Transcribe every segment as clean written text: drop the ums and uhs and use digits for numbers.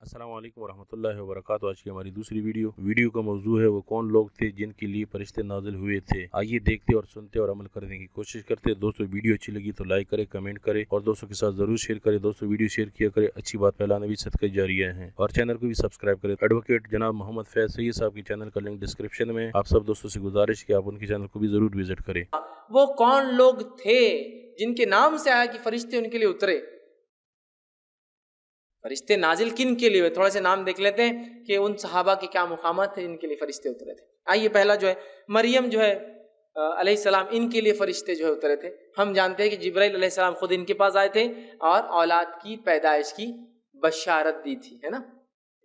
السلام علیکم ورحمۃ اللہ وبرکاتہ۔ آج کی ہماری دوسری ویڈیو کا موضوع ہے وہ کون لوگ تھے جن کے لیے فرشتے نازل ہوئے تھے۔ آئیے دیکھتے اور سنتے اور عمل کرنے کی کوشش کرتے۔ دوستو ویڈیو اچھی لگی تو لائک کرے، کمنٹ کرے اور دوستوں کے ساتھ ضرور شیئر کرے۔ دوستو ویڈیو شیئر کیا کرے، اچھی بات پھیلانا بھی صدقہ جاریہ ہے، اور چینل کو بھی سبسکرائب کرے۔ ایڈوکیٹ جناب محمد فیض سید صاحب کے چینل کا لنک ڈسکرپشن میں۔ آپ سب دوستوں سے گزارش کہ آپ ان کے چینل کو بھی ضرور وزٹ کریں۔ وہ کون لوگ تھے جن کے نام سے آیا کہ فرشتے ان کے لیے اترے؟ فرشتے نازل کن کے لیے ہوئے؟ تھوڑے سے نام دیکھ لیتے ہیں کہ ان صحابہ کے کیا مقامات تھے جن کے لیے فرشتے اترے تھے۔ آئیے پہلا جو ہے مریم جو ہے علیہ السلام، ان کے لیے فرشتے جو ہے اترے تھے۔ ہم جانتے ہیں کہ جبرائیل علیہ السلام خود ان کے پاس آئے تھے اور اولاد کی پیدائش کی بشارت دی تھی، ہے نا؟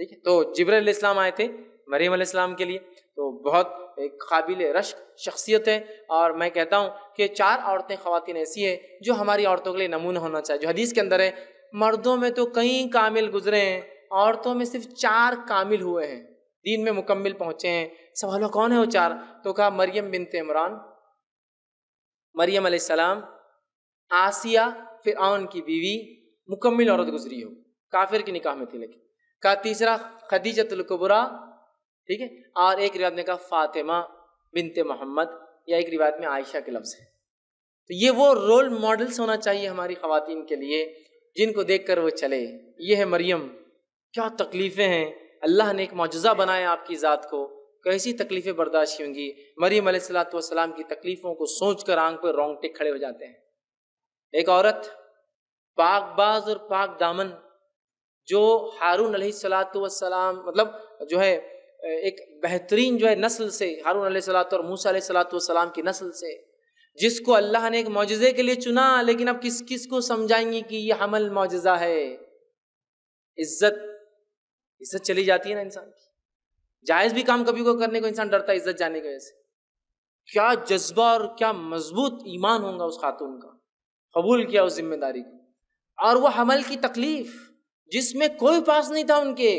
ٹھیک ہے، تو جبرائیل علیہ السلام آئے تھے مریم علیہ السلام کے لیے، تو بہت ایک قابل رشک شخصیت ہے۔ اور میں کہتا ہوں کہ 4 عورتیں خواتین ایسی ہیں جو ہماری عورتوں کے لیے نمونہ ہونا چاہیے، جو حدیث کے اندر ہے مردوں میں تو کئی کامل گزرے ہیں، عورتوں میں صرف 4 کامل ہوئے ہیں، دین میں مکمل پہنچے ہیں۔ سوال کون ہے وہ 4؟ تو کہا مریم بنت عمران، مریم علیہ السلام، آسیہ فرعون کی بیوی، مکمل عورت گزری ہو، کافر کی نکاح میں تھی لیکن۔ کہا تیسرا خدیجۃ الکبریٰ، ٹھیک ہے، اور ایک روایت میں کہا فاطمہ بنت محمد، یا ایک روایت میں عائشہ کے لفظ ہے۔ تو یہ وہ رول ماڈلز ہونا چاہیے ہماری خواتین کے لیے جن کو دیکھ کر وہ چلے۔ یہ ہے مریم، کیا تکلیفیں ہیں، اللہ نے ایک معجزہ بنایا آپ کی ذات کو، کیسی تکلیفیں برداشت ہوں گی۔ مریم علیہ السلام کی تکلیفوں کو سوچ کر آنکھ پہ رونگٹے کھڑے ہو جاتے ہیں۔ ایک عورت پاک باز اور پاک دامن، جو ہارون علیہ السلام مطلب جو ہے ایک بہترین جو ہے نسل سے، ہارون علیہ السلام اور موسیٰ علیہ السلام کی نسل سے، جس کو اللہ نے ایک معجزے کے لیے چنا، لیکن اب کس کو سمجھائیں گے کہ یہ حمل معجزہ ہے؟ عزت چلی جاتی ہے نا انسان کی۔ جائز بھی کام کبھی کو کرنے کو انسان ڈرتا ہے عزت جانے کی وجہ سے۔ کیا جذبہ اور کیا مضبوط ایمان ہوگا اس خاتون کا، قبول کیا اس ذمہ داری کو۔ اور وہ حمل کی تکلیف جس میں کوئی پاس نہیں تھا، ان کے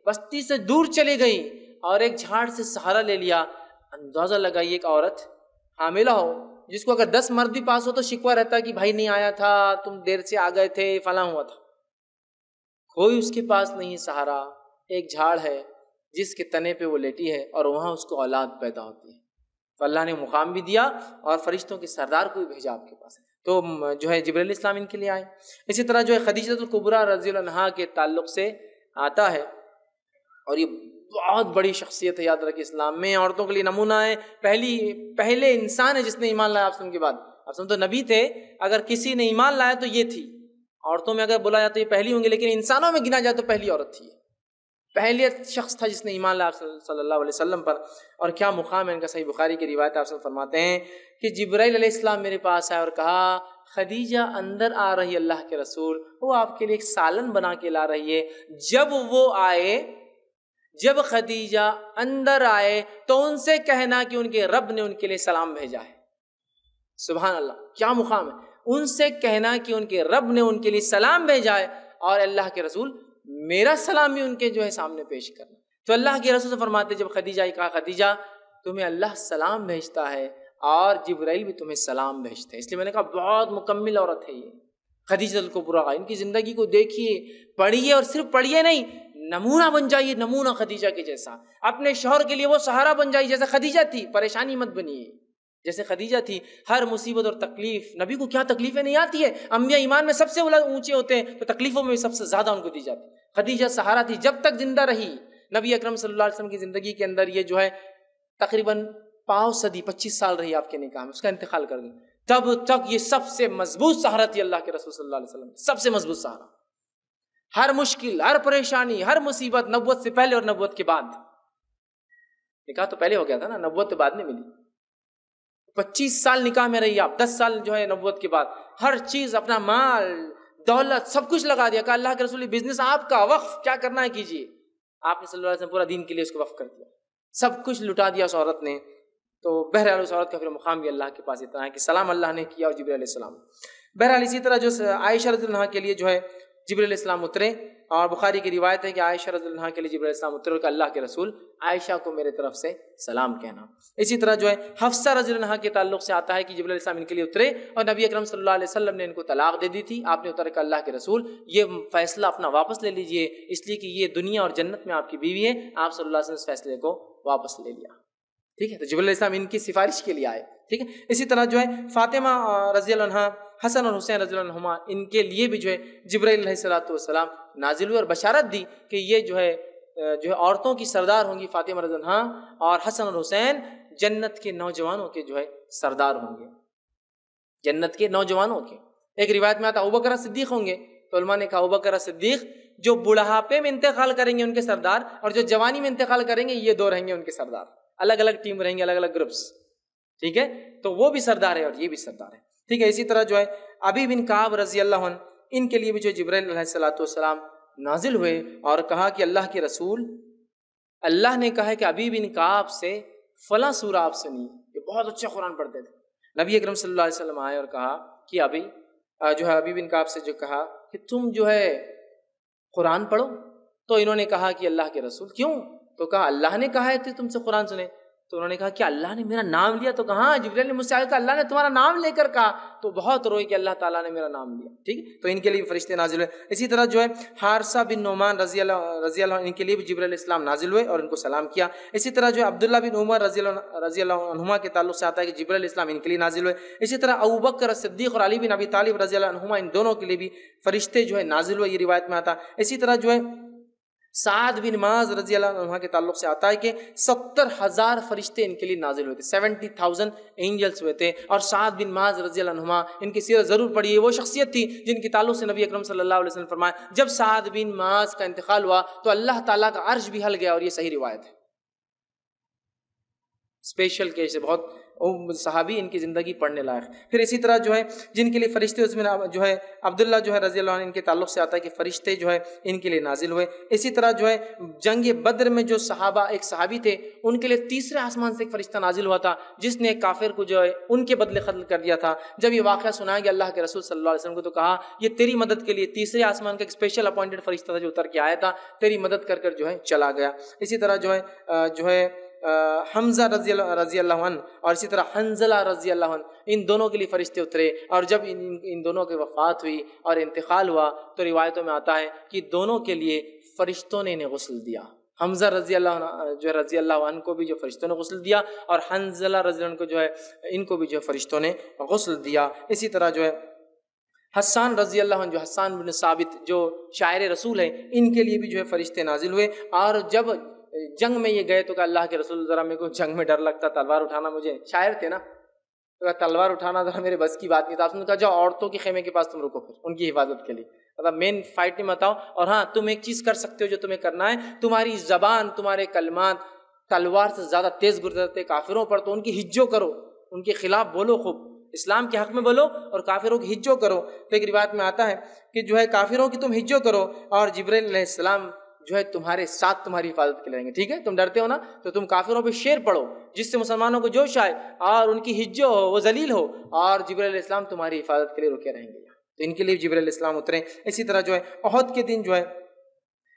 بستی سے دور چلی گئی اور ایک جھاڑ سے سہارا لے لیا۔ اندازہ لگائیے ایک عورت حاملہ ہو جس کو اگر 10 مرد بھی پاس ہو تو شکوہ رہتا کہ بھائی نہیں آیا تھا، تم دیر سے آ گئے تھے، فلاں ہوا تھا۔ کوئی اس کے پاس نہیں سہارا، ایک جھاڑ ہے جس کے تنے پہ وہ لیٹی ہے اور وہاں اس کو اولاد پیدا ہوتی ہے۔ تو اللہ نے مقام بھی دیا اور فرشتوں کے سردار کو بھی بھیجا آپ کے پاس، تو جو ہے جبرائیل السلام ان کے لیے آئے۔ اسی طرح جو ہے خدیجۃ الکبریٰ رضی اللہ عنہا کے تعلق سے آتا ہے، اور یہ بہت بڑی شخصیت ہے، یاد رکھیں اسلام میں عورتوں کے لیے نمونہ ہے۔ پہلے انسان ہے جس نے ایمان لایا آپ کے بعد۔ آپ تو نبی تھے، اگر کسی نے ایمان لایا تو یہ تھی۔ عورتوں میں اگر بولا جائے تو یہ پہلی ہوں گی، لیکن انسانوں میں گنا جائے تو پہلی عورت تھی، پہلے شخص تھا جس نے ایمان لایا صلی اللہ علیہ وسلم پر۔ اور کیا مقام ہے ان کا، صحیح بخاری کی روایت آپ فرماتے ہیں کہ جبرائیل علیہ السلام میرے پاس آئے اور کہا خدیجہ اندر آ رہی اللہ کے رسول، وہ آپ کے لیے ایک سالن بنا کے لا رہی ہے۔ جب خدیجہ اندر آئے تو ان سے کہنا کہ ان کے رب نے ان کے لیے سلام بھیجا ہے۔ سبحان اللہ، کیا مقام ہے! ان سے کہنا کہ ان کے رب نے ان کے لیے سلام بھیجا ہے، اور اللہ کے رسول میرا سلام بھی ان کے جو ہے سامنے پیش کرنا۔ تو اللہ کے رسول سے فرماتے جب خدیجہ کہا خدیجہ تمہیں اللہ سلام بھیجتا ہے اور جبرائیل بھی تمہیں سلام بھیجتا ہے، اس لیے میں نے کہا بہت مکمل عورت ہے یہ خدیجہ الکبریٰ۔ ان کی زندگی کو دیکھیے، پڑھیے، اور صرف پڑھیے نہیں، نمونہ بن جائیے، نمونہ خدیجہ کے جیسا۔ اپنے شوہر کے لیے وہ سہارا بن جائیے جیسا خدیجہ تھی، پریشانی مت بنیے جیسے خدیجہ تھی۔ ہر مصیبت اور تکلیف، نبی کو کیا تکلیفیں نہیں آتی ہے، انبیاء ایمان میں سب سے اونچے ہوتے ہیں تو تکلیفوں میں بھی سب سے زیادہ ان کو دی جاتی۔ خدیجہ سہارا تھی جب تک زندہ رہی۔ نبی اکرم صلی اللہ علیہ وسلم کی زندگی کے اندر یہ جو ہے تقریباً 25 سال رہی آپ کے نکاح میں، اس کا انتقال کر گئی، تب تک یہ سب سے مضبوط سہارا تھی اللہ کے رسول صلی اللہ علیہ وسلم، سب سے مضبوط سہارا۔ ہر مشکل، ہر پریشانی، ہر مصیبت، نبوت سے پہلے اور نبوت کے بعد۔ نکاح تو پہلے ہو گیا تھا نا، نبوت بعد میں ملی۔ 25 سال نکاح میں رہی آپ، 10 سال جو ہے نبوت کے بعد، ہر چیز، اپنا مال دولت سب کچھ لگا دیا، کہ اللہ کے رسول بزنس آپ کا، وقف کیا کرنا ہے کیجیے۔ آپ نے صلی اللہ علیہ وسلم پورا دین کے لیے اس کو وقف کر دیا، سب کچھ لٹا دیا اس عورت نے۔ تو بہرحال اس عورت کا پھر مقام بھی اللہ کے پاس اتنا ہے کہ سلام اللہ نے کیا اور جبرائیل علیہ السلام۔ بہرحال اسی طرح جو عائشہ رضی اللہ عنہا کے لیے جو ہے جبرائیل علیہ السلام اترے اور بخاری کی روایت ہے کہ عائشہ رضی اللہ عنہا کے لیے جبرائیل السلام اترے اور کہ اللہ کے رسول عائشہ کو میرے طرف سے سلام کہنا۔ اسی طرح جو ہے حفصہ رضی اللہ عنہا کے تعلق سے آتا ہے کہ جبرائیل السلام ان کے لیے اترے اور نبی اکرم صلی اللہ علیہ وسلم نے ان کو طلاق دے دی تھی، آپ نے اتر کہ اللہ کے رسول یہ فیصلہ اپنا واپس لے لیجئے، اس لیے کہ یہ دنیا اور جنت میں آپ کی بیوی ہے۔ آپ صلی اللہ علیہ وسلم اس فیصلے کو واپس لے لیا، ٹھیک ہے۔ تو جبرائیل السلام ان کی سفارش کے لیے آئے، ٹھیک ہے۔ اسی طرح جو ہے فاطمہ رضی اللہ عنہا، حسن اور حسین رضی اللہ عنہما، ان کے لیے بھی جو ہے جبرائیل علیہ السلام نازل ہوئے اور بشارت دی کہ یہ جو ہے عورتوں کی سردار ہوں گی فاطمہ رضی اللہ عنہا، اور حسن اور حسین جنت کے نوجوانوں کے جو ہے سردار ہوں گے، جنت کے نوجوانوں کے۔ ایک روایت میں آتا ابوبکر صدیق ہوں گے، تو علماء نے کہا ابوبکر صدیق جو بڑھاپے میں انتقال کریں گے ان کے سردار، اور جو جوانی میں انتقال کریں گے یہ دو رہیں گے ان کے سردار، الگ الگ ٹیم رہیں گے، الگ الگ گروپس، ٹھیک ہے۔ تو وہ بھی سردار ہے اور یہ بھی سردار ہے، ٹھیک ہے۔ اسی طرح جو ہے ابی بن کعب رضی اللہ عنہ، ان کے لیے بھی جو جبرائیل علیہ السلام نازل ہوئے اور کہا کہ اللہ کے رسول، اللہ نے کہا ہے کہ ابی بن کعب سے فلاں سورہ آپ سنیے، یہ بہت اچھا قرآن پڑھتے تھے۔ نبی اکرم صلی اللہ علیہ وسلم آئے اور کہا کہ ابی بن کعب سے جو کہا کہ تم جو ہے قرآن پڑھو، تو انہوں نے کہا کہ اللہ کے رسول کیوں؟ تو کہا اللہ نے کہا ہے کہ تم سے قرآن سنے۔ تو انہوں نے کہا کہ اللہ نے میرا نام لیا، تو کہا جبرائیل نے مجھ سے کہا اللہ نے تمہارا نام لے کر کہا، تو بہت روئے کہ اللہ تعالیٰ نے میرا نام لیا، ٹھیک۔ تو ان کے لیے فرشتے نازل ہوئے۔ اسی طرح جو ہے حارثہ بن نعمان رضی اللہ عنہ، ان کے لیے بھی جبرائیل علیہ السلام نازل ہوئے اور ان کو سلام کیا۔ اسی طرح جو ہے عبداللہ بن عمر رضی اللہ عنہما کے تعلق سے آتا ہے کہ جبرائیل علیہ السلام ان کے لیے نازل ہوئے۔ اسی طرح ابوبکر صدیق اور علی بن ابی طالب رضی اللہ عنہما، ان دونوں کے لیے بھی فرشتے جو ہے نازل ہوئے، یہ روایت میں آتا ہے۔ اسی طرح جو ہے سعد بن معاذ رضی اللہ عنہ کے تعلق سے آتا ہے کہ 70,000 فرشتے ان کے لیے نازل ہوئے تھے، 70,000 اینجلز ہوئے تھے۔ اور سعد بن معاذ رضی اللہ عنہ، ان کی سیرت ضرور پڑھیے، وہ شخصیت تھی جن کے تعلق سے نبی اکرم صلی اللہ علیہ وسلم فرمایا جب سعد بن معاذ کا انتقال ہوا تو اللہ تعالیٰ کا عرش بھی ہل گیا، اور یہ صحیح روایت ہے، اسپیشل کیس ہے، بہت صحابی ان کی زندگی پڑھنے لائق۔ پھر اسی طرح جو ہے جن کے لیے فرشتے، اس میں جو ہے عبداللہ جو ہے رضی اللہ عنہ، ان کے تعلق سے آتا ہے کہ فرشتے جو ہے ان کے لیے نازل ہوئے۔ اسی طرح جو ہے جنگ بدر میں جو صحابہ، ایک صحابی تھے، ان کے لیے تیسرے آسمان سے ایک فرشتہ نازل ہوا تھا جس نے ایک کافر کو جو ہے ان کے بدلے قتل کر دیا تھا۔ جب یہ واقعہ سنایا گیا اللہ کے رسول صلی اللہ علیہ وسلم کو، تو کہا یہ تیری مدد کے لیے تیسرے آسمان کا ایک اسپیشل اپوائنٹڈ فرشتہ تھا جو اتر کے آیا تھا، تیری مدد کر کر جو ہے چلا گیا۔ اسی طرح جو ہے حمزہ رضی اللہ عنہ اور اسی طرح حنزلہ رضی اللہ عنہ، ان دونوں کے لیے فرشتے اترے، اور جب ان دونوں کی وفات ہوئی اور انتقال ہوا تو روایتوں میں آتا ہے کہ دونوں کے لیے فرشتوں نے انہیں غسل دیا۔ حمزہ رضی اللہ عنہ کو بھی جو فرشتوں نے غسل دیا، اور حنزلہ رضی اللہ عنہ کو جو ہے ان کو بھی جو فرشتوں نے غسل دیا۔ اسی طرح جو ہے حسان رضی اللہ عنہ، جو حسان بن ثابت جو شاعر رسول ہیں، ان کے لیے بھی جو ہے فرشتے نازل ہوئے۔ اور جب جنگ میں یہ گئے تو کہ اللہ کے رسول ذرا میرے کو جنگ میں ڈر لگتا، تلوار اٹھانا، مجھے شاعر تھے نا، تو تلوار اٹھانا ذرا میرے بس کی بات نہیں تھا۔ آپ نے کہا جاؤ عورتوں کے خیمے کے پاس تم رکو، پھر ان کی حفاظت کے لیے، مطلب مین فائٹ نہیں مت آؤ۔ اور ہاں تم ایک چیز کر سکتے ہو جو تمہیں کرنا ہے، تمہاری زبان، تمہارے کلمات تلوار سے زیادہ تیز گزرتے کافروں پر، تو ان کی ہجو کرو، ان کے خلاف بولو، خوب اسلام کے حق میں بولو اور کافروں کی ہجو کرو۔ تو ایک روایت میں آتا ہے کہ جو ہے کافروں کی تم ہجو کرو اور جبرائیل علیہ السلام جو ہے تمہارے ساتھ تمہاری حفاظت کے لیے رہیں گے، ٹھیک ہے۔ تم ڈرتے ہو نا، تو تم کافروں پہ شعر پڑھو جس سے مسلمانوں کو جوش آئے اور ان کی ہجو ہو، وہ ذلیل ہو، اور جبرائیل علیہ السلام تمہاری حفاظت کے لیے رکے رہیں گے۔ تو ان کے لیے جبرائیل علیہ السلام اترے۔ اسی طرح جو ہے احد کے دن جو ہے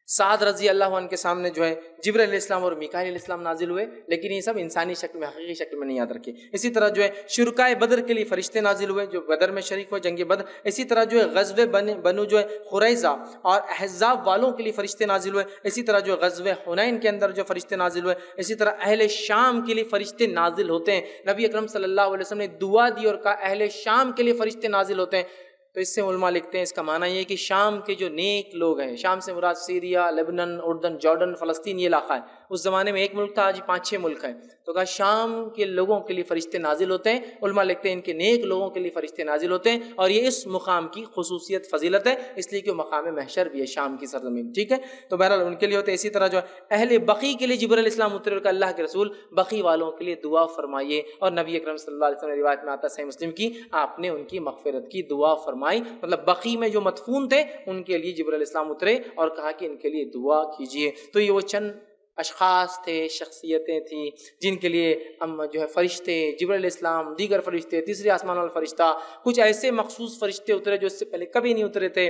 سعد رضی اللہ عنہ کے سامنے جو ہے جبرائیل علیہ السلام اور میکائیل علیہ السلام نازل ہوئے، لیکن یہ سب انسانی شکل میں، حقیقی شکل میں نہیں یاد رکھے۔ اسی طرح جو ہے شرکائے بدر کے لیے فرشتے نازل ہوئے جو بدر میں شریک ہوئے، جنگ بدر۔ اسی طرح جو ہے غزوہ بنو جو ہے قریظہ اور احزاب والوں کے لیے فرشتے نازل ہوئے۔ اسی طرح جو غزوہ حنین کے اندر جو فرشتے نازل ہوئے۔ اسی طرح اہل شام کے لیے فرشتے نازل ہوتے ہیں۔ نبی اکرم صلی اللہ علیہ وسلم نے دعا دی اور کہا اہل شام کے لیے فرشتے نازل ہوتے ہیں۔ تو اس سے علماء لکھتے ہیں اس کا معنی یہ ہے کہ شام کے جو نیک لوگ ہیں، شام سے مراد سیریا، لیبنان، اردن، جارڈن، فلسطین، یہ علاقہ ہے۔ اس زمانے میں ایک ملک تھا، آج 5-6 ملک ہیں۔ تو کہا شام کے لوگوں کے لیے فرشتے نازل ہوتے ہیں۔ علماء لکھتے ہیں ان کے نیک لوگوں کے لیے فرشتے نازل ہوتے ہیں، اور یہ اس مقام کی خصوصیت فضیلت ہے، اس لیے کہ وہ مقام محشر بھی ہے شام کی سرزمین، ٹھیک ہے۔ تو بہرحال ان کے لیے ہوتے ہیں۔ اسی طرح جو اہل بقی کے لیے جبرائیل علیہ السلام اترے اور اللہ کے رسول بقی والوں کے لیے دعا فرمائیے، اور نبی اکرم صلی اللہ علیہ وسلم روایت میں آتا ہے صحیح مسلم کی، آپ نے ان کی مغفرت کی دعا فرمائی، مطلب بقی میں جو مدفون تھے ان کے لیے جبرائیل علیہ السلام اترے اور کہا کہ ان کے لیے دعا کیجیے۔ تو یہ وہ چند اشخاص تھے، شخصیتیں تھیں جن کے لیے جو ہے فرشتے، جبرائیل علیہ السلام، دیگر فرشتے، تیسرے آسمان والا فرشتہ، کچھ ایسے مخصوص فرشتے اترے جو اس سے پہلے کبھی نہیں اترے تھے۔